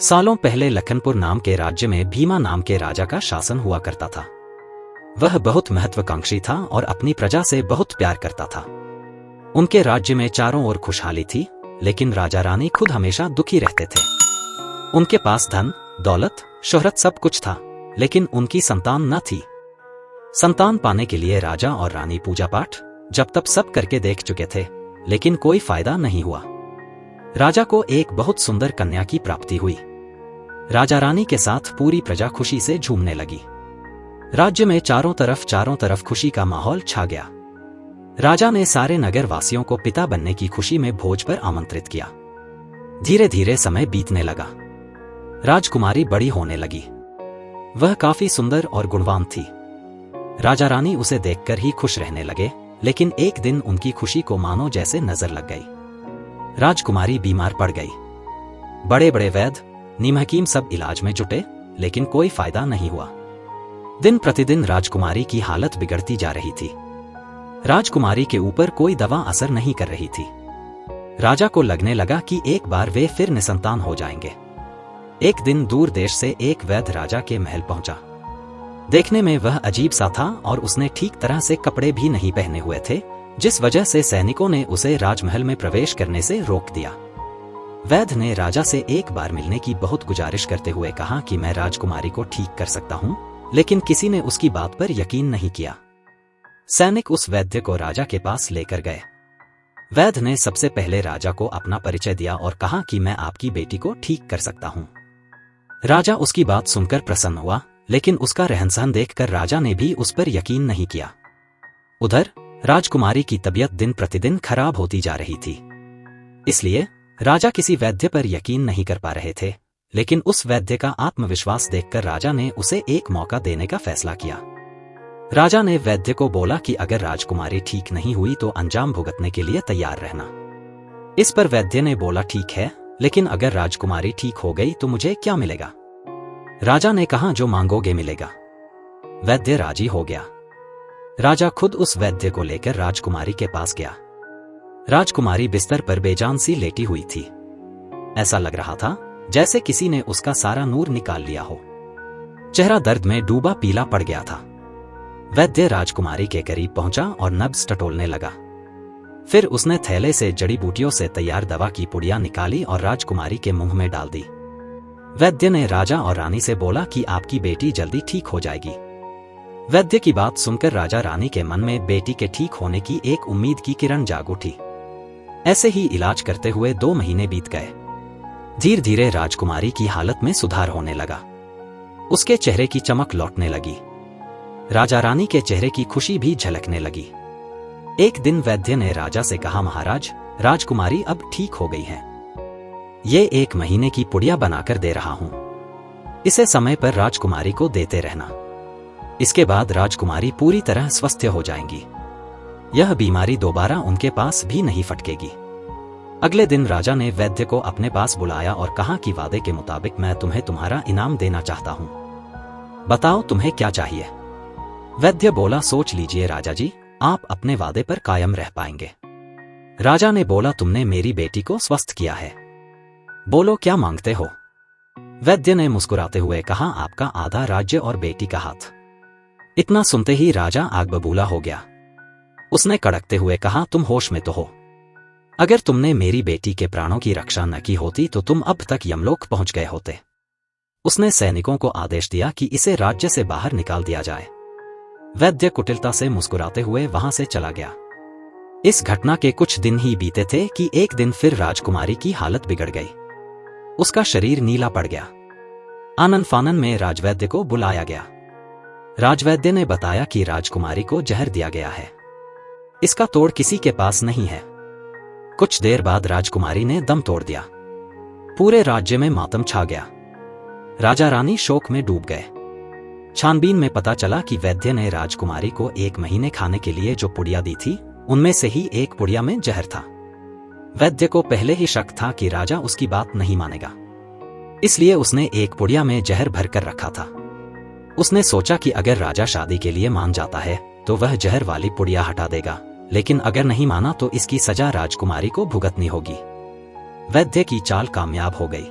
सालों पहले लखनपुर नाम के राज्य में भीमा नाम के राजा का शासन हुआ करता था। वह बहुत महत्वाकांक्षी था और अपनी प्रजा से बहुत प्यार करता था। उनके राज्य में चारों ओर खुशहाली थी, लेकिन राजा रानी खुद हमेशा दुखी रहते थे। उनके पास धन, दौलत, शोहरत सब कुछ था, लेकिन उनकी संतान न थी। संतान पाने के लिए राजा और रानी पूजा पाठ जब तब सब करके देख चुके थे, लेकिन कोई फायदा नहीं हुआ। राजा को एक बहुत सुंदर कन्या की प्राप्ति हुई। राजा रानी के साथ पूरी प्रजा खुशी से झूमने लगी। राज्य में चारों तरफ खुशी का माहौल छा गया। राजा ने सारे नगर वासियों को पिता बनने की खुशी में भोज पर आमंत्रित किया। धीरे धीरे समय बीतने लगा। राजकुमारी बड़ी होने लगी। वह काफी सुंदर और गुणवान थी। राजा रानी उसे देखकर ही खुश रहने लगे, लेकिन एक दिन उनकी खुशी को मानो जैसे नजर लग गई। राजकुमारी बीमार पड़ गई। बड़े बड़े वैद्य, नीम हकीम सब इलाज में जुटे, लेकिन कोई फायदा नहीं हुआ। दिन प्रतिदिन राजकुमारी की हालत बिगड़ती जा रही थी। राजकुमारी के ऊपर कोई दवा असर नहीं कर रही थी। राजा को लगने लगा कि एक बार वे फिर निसंतान हो जाएंगे। एक दिन दूर देश से एक वैद्य राजा के महल पहुंचा। देखने में वह अजीब सा था और उसने ठीक तरह से कपड़े भी नहीं पहने हुए थे, जिस वजह से सैनिकों ने उसे राजमहल में प्रवेश करने से रोक दिया। वैद्य ने राजा से एक बार मिलने की बहुत गुजारिश करते हुए कहा कि मैं राजकुमारी को ठीक कर सकता हूं, लेकिन किसी ने उसकी बात पर यकीन नहीं किया। सैनिक उस वैद्य को राजा के पास लेकर गए। वैद्य ने सबसे पहले राजा को अपना परिचय दिया और कहा कि मैं आपकी बेटी को ठीक कर सकता हूं। राजा उसकी बात सुनकर प्रसन्न हुआ, लेकिन उसका रहन-सहन देखकर राजा ने भी उस पर यकीन नहीं किया। उधर राजकुमारी की तबीयत दिन प्रतिदिन खराब होती जा रही थी। इसलिए राजा किसी वैद्य पर यकीन नहीं कर पा रहे थे, लेकिन उस वैद्य का आत्मविश्वास देखकर राजा ने उसे एक मौका देने का फैसला किया। राजा ने वैद्य को बोला कि अगर राजकुमारी ठीक नहीं हुई तो अंजाम भुगतने के लिए तैयार रहना। इस पर वैद्य ने बोला ठीक है, लेकिन अगर राजकुमारी ठीक हो गई तो मुझे क्या मिलेगा? राजा ने कहा जो मांगोगे मिलेगा। वैद्य राजी हो गया। राजा खुद उस वैद्य को लेकर राजकुमारी के पास गया। राजकुमारी बिस्तर पर बेजान सी लेटी हुई थी। ऐसा लग रहा था जैसे किसी ने उसका सारा नूर निकाल लिया हो। चेहरा दर्द में डूबा पीला पड़ गया था। वैद्य राजकुमारी के करीब पहुंचा और नब्ज टटोलने लगा। फिर उसने थैले से जड़ी बूटियों से तैयार दवा की पुड़िया निकाली और राजकुमारी के मुंह में डाल दी। वैद्य ने राजा और रानी से बोला कि आपकी बेटी जल्दी ठीक हो जाएगी। वैद्य की बात सुनकर राजा रानी के मन में बेटी के ठीक होने की एक उम्मीद की किरण जाग उठी। ऐसे ही इलाज करते हुए 2 महीने बीत गए। धीरे धीरे राजकुमारी की हालत में सुधार होने लगा। उसके चेहरे की चमक लौटने लगी। राजा रानी के चेहरे की खुशी भी झलकने लगी। एक दिन वैद्य ने राजा से कहा, महाराज, राजकुमारी अब ठीक हो गई है। ये 1 महीने की पुड़िया बनाकर दे रहा हूं। इसे समय पर राजकुमारी को देते रहना। इसके बाद राजकुमारी पूरी तरह स्वस्थ हो जाएंगी। यह बीमारी दोबारा उनके पास भी नहीं फटकेगी। अगले दिन राजा ने वैद्य को अपने पास बुलाया और कहा कि वादे के मुताबिक मैं तुम्हें तुम्हारा इनाम देना चाहता हूं। बताओ तुम्हें क्या चाहिए? वैद्य बोला, सोच लीजिए राजा जी, आप अपने वादे पर कायम रह पाएंगे। राजा ने बोला, तुमने मेरी बेटी को स्वस्थ किया है, बोलो क्या मांगते हो? वैद्य ने मुस्कुराते हुए कहा, आपका आधा राज्य और बेटी का हाथ। इतना सुनते ही राजा आग बबूला हो गया। उसने कड़कते हुए कहा, तुम होश में तो हो? अगर तुमने मेरी बेटी के प्राणों की रक्षा न की होती तो तुम अब तक यमलोक पहुंच गए होते। उसने सैनिकों को आदेश दिया कि इसे राज्य से बाहर निकाल दिया जाए। वैद्य कुटिलता से मुस्कुराते हुए वहां से चला गया। इस घटना के कुछ दिन ही बीते थे कि एक दिन फिर राजकुमारी की हालत बिगड़ गई। उसका शरीर नीला पड़ गया। आनन फानन में राजवैद्य को बुलाया गया। राजवैद्य ने बताया कि राजकुमारी को जहर दिया गया है। इसका तोड़ किसी के पास नहीं है। कुछ देर बाद राजकुमारी ने दम तोड़ दिया। पूरे राज्य में मातम छा गया। राजा रानी शोक में डूब गए। छानबीन में पता चला कि वैद्य ने राजकुमारी को 1 महीने खाने के लिए जो पुड़िया दी थी, उनमें से ही एक पुड़िया में जहर था। वैद्य को पहले ही शक था कि राजा उसकी बात नहीं मानेगा, इसलिए उसने एक पुड़िया में जहर भरकर रखा था। उसने सोचा कि अगर राजा शादी के लिए मान जाता है तो वह जहर वाली पुड़िया हटा देगा, लेकिन अगर नहीं माना तो इसकी सजा राजकुमारी को भुगतनी होगी। वैद्य की चाल कामयाब हो गई।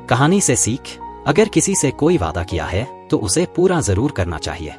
कहानी से सीख, अगर किसी से कोई वादा किया है तो उसे पूरा जरूर करना चाहिए।